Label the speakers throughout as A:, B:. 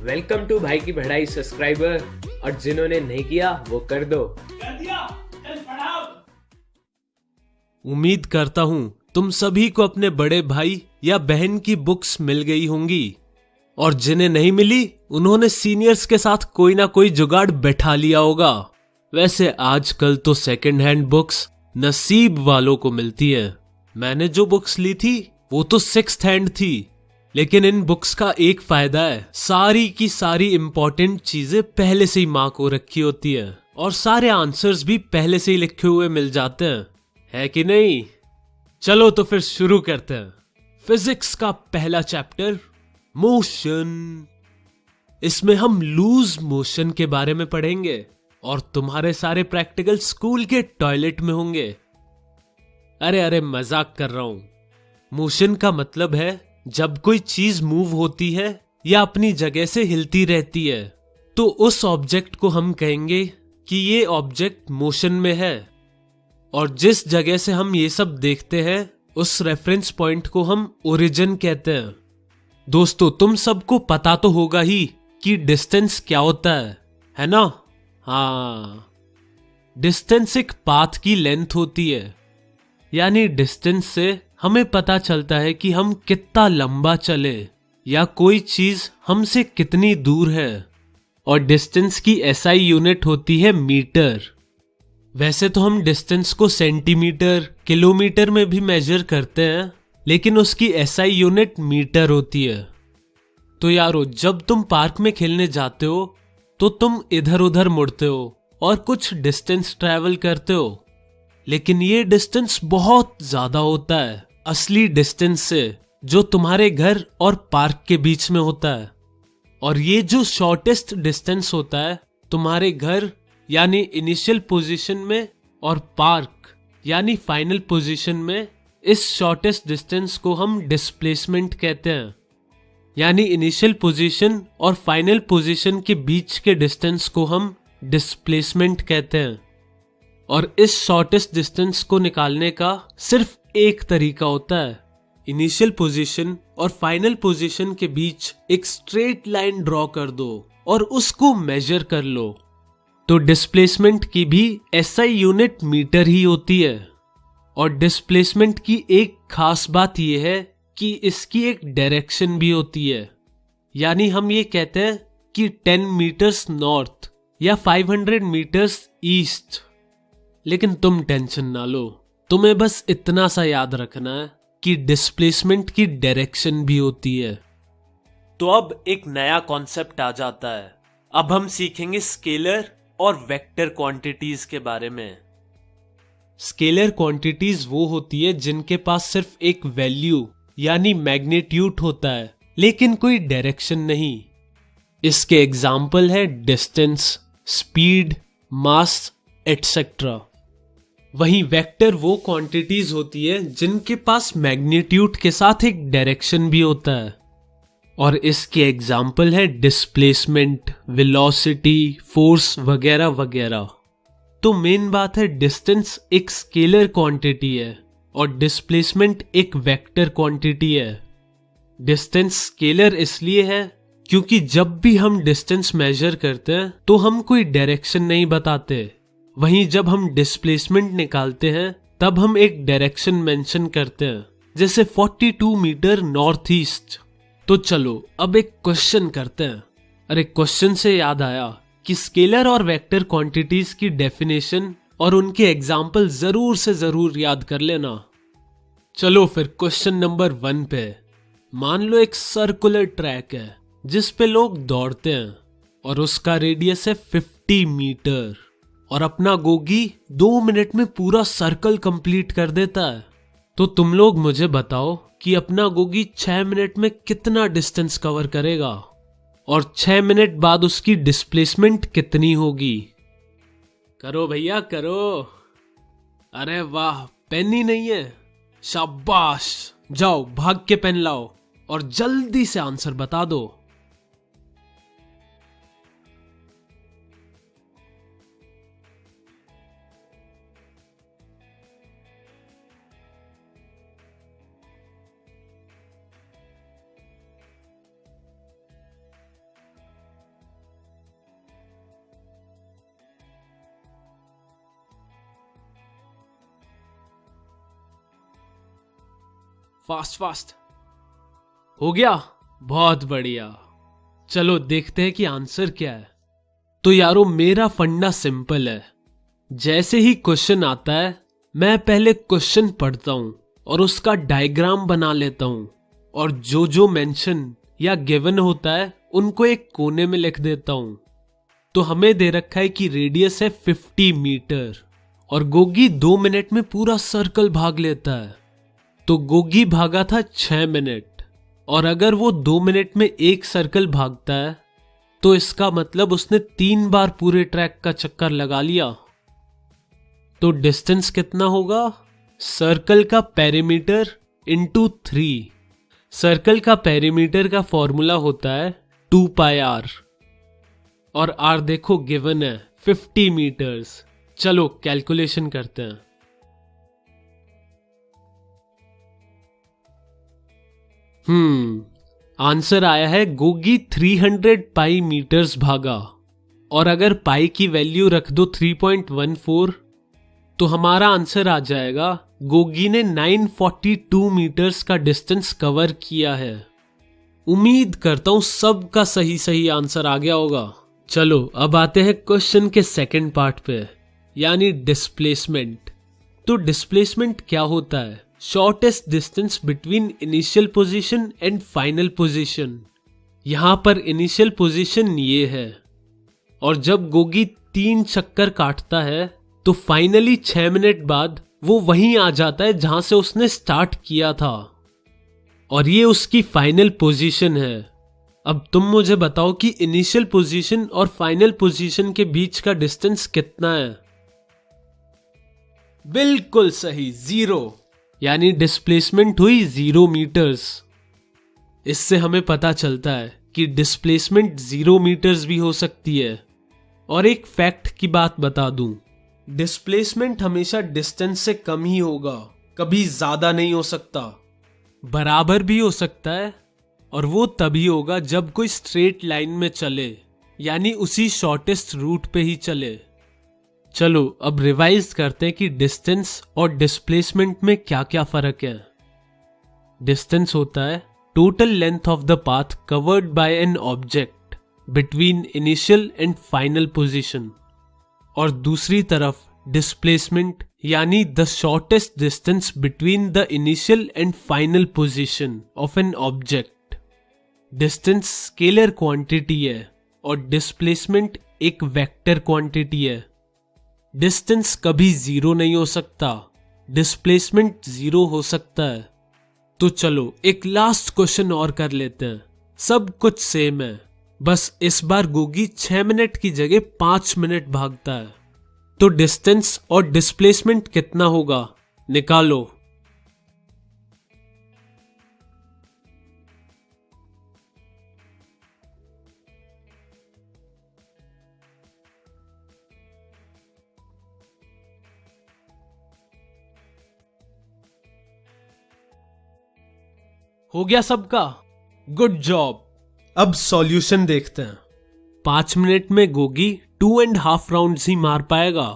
A: Welcome to भाई की बढ़ाई सब्सक्राइबर, और जिन्होंने नहीं किया वो कर दो।
B: कर दिया, चल पढ़ाओ।
C: उम्मीद करता हूं तुम सभी को अपने बड़े भाई या बहन की बुक्स मिल गई होंगी, और जिन्हें नहीं मिली उन्होंने सीनियर्स के साथ कोई ना कोई जुगाड़ बैठा लिया होगा। वैसे आजकल तो सेकंड हैंड बुक्स नसीब वालों को मिलती है। मैंने जो बुक्स ली थी वो तो सिक्स्थ हैंड थी, लेकिन इन बुक्स का एक फायदा है, सारी की सारी इंपॉर्टेंट चीजें पहले से ही मार्क हो रखी होती है और सारे आंसर्स भी पहले से ही लिखे हुए मिल जाते हैं, है कि नहीं? चलो तो फिर शुरू करते हैं। फिजिक्स का पहला चैप्टर, मोशन। इसमें हम लूज मोशन के बारे में पढ़ेंगे और तुम्हारे सारे प्रैक्टिकल स्कूल के टॉयलेट में होंगे। अरे मजाक कर रहा हूं। मोशन का मतलब है जब कोई चीज मूव होती है या अपनी जगह से हिलती रहती है, तो उस ऑब्जेक्ट को हम कहेंगे कि ये ऑब्जेक्ट मोशन में है। और जिस जगह से हम ये सब देखते हैं उस रेफरेंस पॉइंट को हम ओरिजिन कहते हैं। दोस्तों, तुम सबको पता तो होगा ही कि डिस्टेंस क्या होता है ना? हाँ, डिस्टेंस एक पाथ की लेंथ होती है, यानी डिस्टेंस से हमें पता चलता है कि हम कितना लंबा चले या कोई चीज हमसे कितनी दूर है। और डिस्टेंस की एसआई यूनिट होती है मीटर। वैसे तो हम डिस्टेंस को सेंटीमीटर, किलोमीटर में भी मेजर करते हैं, लेकिन उसकी एसआई यूनिट मीटर होती है। तो यारो, जब तुम पार्क में खेलने जाते हो तो तुम इधर उधर मुड़ते हो और कुछ डिस्टेंस ट्रैवल करते हो, लेकिन ये डिस्टेंस बहुत ज्यादा होता है असली डिस्टेंस से, जो तुम्हारे घर और पार्क के बीच में होता है। और ये जो शॉर्टेस्ट डिस्टेंस होता है तुम्हारे घर यानी इनिशियल पोजीशन में और पार्क यानी फाइनल पोजीशन में, इस शॉर्टेस्ट डिस्टेंस को हम डिस्प्लेसमेंट कहते हैं। यानी इनिशियल पोजीशन और फाइनल पोजीशन के बीच के डिस्टेंस को हम डिस्प्लेसमेंट कहते हैं। और इस शॉर्टेस्ट डिस्टेंस को निकालने का सिर्फ एक तरीका होता है। इनिशियल पोजीशन और फाइनल पोजीशन के बीच एक स्ट्रेट लाइन ड्रॉ कर दो और उसको मेजर कर लो। तो डिस्प्लेसमेंट की भी एसआई यूनिट मीटर ही होती है। और डिस्प्लेसमेंट की एक खास बात यह है कि इसकी एक डायरेक्शन भी होती है। यानी हम ये कहते हैं कि 10 मीटर्स नॉर्थ या 500 मीटर्स ईस्ट। लेकिन तुम टेंशन ना लो, तुम्हें बस इतना सा याद रखना है कि डिस्प्लेसमेंट की डायरेक्शन भी होती है। तो अब एक नया कॉन्सेप्ट आ जाता है। अब हम सीखेंगे स्केलर और वेक्टर क्वांटिटीज के बारे में। स्केलर क्वांटिटीज वो होती है जिनके पास सिर्फ एक वैल्यू यानी मैग्नीट्यूड होता है, लेकिन कोई डायरेक्शन नहीं। इसके एग्जाम्पल है डिस्टेंस, स्पीड, मास एटसेट्रा। वहीं वेक्टर वो क्वांटिटीज होती है जिनके पास मैग्नीट्यूड के साथ एक डायरेक्शन भी होता है, और इसके एग्जाम्पल है डिस्प्लेसमेंट, वेलोसिटी, फोर्स वगैरह वगैरह। तो मेन बात है, डिस्टेंस एक स्केलर क्वांटिटी है और डिस्प्लेसमेंट एक वेक्टर क्वांटिटी है। डिस्टेंस स्केलर इसलिए है क्योंकि जब भी हम डिस्टेंस मेजर करते हैं तो हम कोई डायरेक्शन नहीं बताते, वहीं जब हम डिस्प्लेसमेंट निकालते हैं तब हम एक डायरेक्शन मेंशन करते हैं, जैसे 42 मीटर नॉर्थ ईस्ट। तो चलो अब एक क्वेश्चन करते हैं। अरे, क्वेश्चन से याद आया कि स्केलर और वेक्टर क्वांटिटीज की डेफिनेशन और उनके एग्जाम्पल जरूर से जरूर याद कर लेना। चलो फिर क्वेश्चन नंबर 1 पे। मान लो एक सर्कुलर ट्रैक है जिस पे लोग दौड़ते हैं और उसका रेडियस है 50 मीटर, और अपना गोगी 2 मिनट में पूरा सर्कल कंप्लीट कर देता है। तो तुम लोग मुझे बताओ कि अपना गोगी 6 मिनट में कितना डिस्टेंस कवर करेगा, और 6 मिनट बाद उसकी डिस्प्लेसमेंट कितनी होगी? करो भैया करो। अरे वाह, पेन ही नहीं है। शाबाश, जाओ भाग के पेन लाओ और जल्दी से आंसर बता दो। Fast fast. हो गया, बहुत बढ़िया। चलो देखते हैं कि आंसर क्या है। तो यारो मेरा फंडा सिंपल है। जैसे ही क्वेश्चन आता है मैं पहले क्वेश्चन पढ़ता हूं और उसका डायग्राम बना लेता हूं, और जो जो मेंशन या गिवन होता है उनको एक कोने में लिख देता हूं। तो हमें दे रखा है कि रेडियस है 50 मीटर और गोगी 2 मिनट में पूरा सर्कल भाग लेता है। तो गोगी भागा था 6 मिनट, और अगर वो 2 मिनट में एक सर्कल भागता है तो इसका मतलब उसने 3 बार पूरे ट्रैक का चक्कर लगा लिया। तो डिस्टेंस कितना होगा? सर्कल का पेरीमीटर इंटू 3। सर्कल का पेरीमीटर का फॉर्मूला होता है 2 पाई आर, और आर देखो गिवन है 50 मीटर्स। चलो कैलकुलेशन करते हैं। आंसर आया है गोगी 300 पाई मीटर्स भागा, और अगर पाई की वैल्यू रख दो 3.14 तो हमारा आंसर आ जाएगा गोगी ने 942 मीटर्स का डिस्टेंस कवर किया है। उम्मीद करता हूं सबका सही सही आंसर आ गया होगा। चलो अब आते हैं क्वेश्चन के सेकंड पार्ट पे, यानी डिस्प्लेसमेंट। तो डिस्प्लेसमेंट क्या होता है? Shortest distance between initial position and final position. यहां पर इनिशियल पोजीशन ये है, और जब गोगी 3 चक्कर काटता है तो फाइनली 6 मिनट बाद वो वहीं आ जाता है जहां से उसने स्टार्ट किया था, और ये उसकी फाइनल पोजीशन है। अब तुम मुझे बताओ कि इनिशियल पोजीशन और फाइनल पोजीशन के बीच का डिस्टेंस कितना है? बिल्कुल सही, 0। यानी डिस्प्लेसमेंट हुई 0 मीटर्स। इससे हमें पता चलता है कि डिस्प्लेसमेंट 0 मीटर्स भी हो सकती है। और एक फैक्ट की बात बता दूं, डिस्प्लेसमेंट हमेशा डिस्टेंस से कम ही होगा, कभी ज्यादा नहीं हो सकता। बराबर भी हो सकता है, और वो तभी होगा जब कोई स्ट्रेट लाइन में चले, यानी उसी शॉर्टेस्ट रूट पे ही चले। चलो अब रिवाइज करते हैं कि डिस्टेंस और डिस्प्लेसमेंट में क्या क्या फर्क है। डिस्टेंस होता है total length of the path covered by an object between initial and final position, और दूसरी तरफ डिस्प्लेसमेंट यानी the shortest distance between the initial and final position of an object. Distance scalar quantity है और displacement एक vector quantity है। Distance कभी 0 नहीं हो सकता, डिस्प्लेसमेंट 0 हो सकता है। तो चलो एक लास्ट क्वेश्चन और कर लेते हैं। सब कुछ सेम है, बस इस बार गोगी 6 मिनट की जगह 5 मिनट भागता है। तो डिस्टेंस और डिस्प्लेसमेंट कितना होगा, निकालो। हो गया सबका? Good job. अब सॉल्यूशन देखते हैं। 5 मिनट में गोगी 2.5 राउंड्स ही मार पाएगा।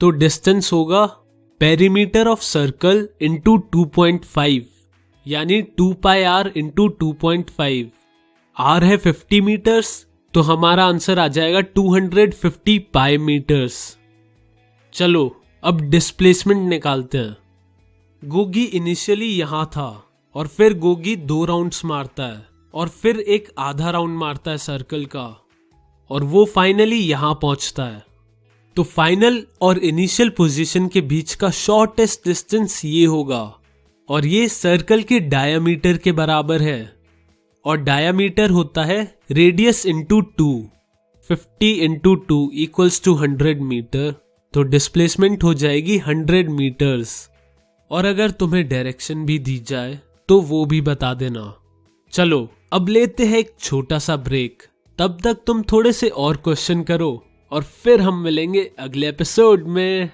C: तो डिस्टेंस होगा पेरीमीटर ऑफ सर्कल इंटू 2.5, यानी 2 पाई आर इंटू 2.5। आर है 50 मीटर्स, तो हमारा आंसर आ जाएगा 250 पाई मीटर्स। चलो अब डिस्प्लेसमेंट निकालते हैं। गोगी इनिशियली यहां था, और फिर गोगी 2 राउंड्स मारता है, और फिर एक आधा राउंड मारता है सर्कल का, और वो फाइनली यहां पहुंचता है। तो फाइनल और इनिशियल पोजीशन के बीच का शॉर्टेस्ट डिस्टेंस ये होगा, और ये सर्कल के डायामीटर के बराबर है, और डायामीटर होता है radius into 2। 50 into 2 equals to 100 metre. तो डिस्प्लेसमेंट हो जाएगी 100 मीटर्स। और अगर तुम्हें डायरेक्शन भी दी जाए तो वो भी बता देना। चलो अब लेते हैं एक छोटा सा ब्रेक, तब तक तुम थोड़े से और क्वेश्चन करो, और फिर हम मिलेंगे अगले एपिसोड में।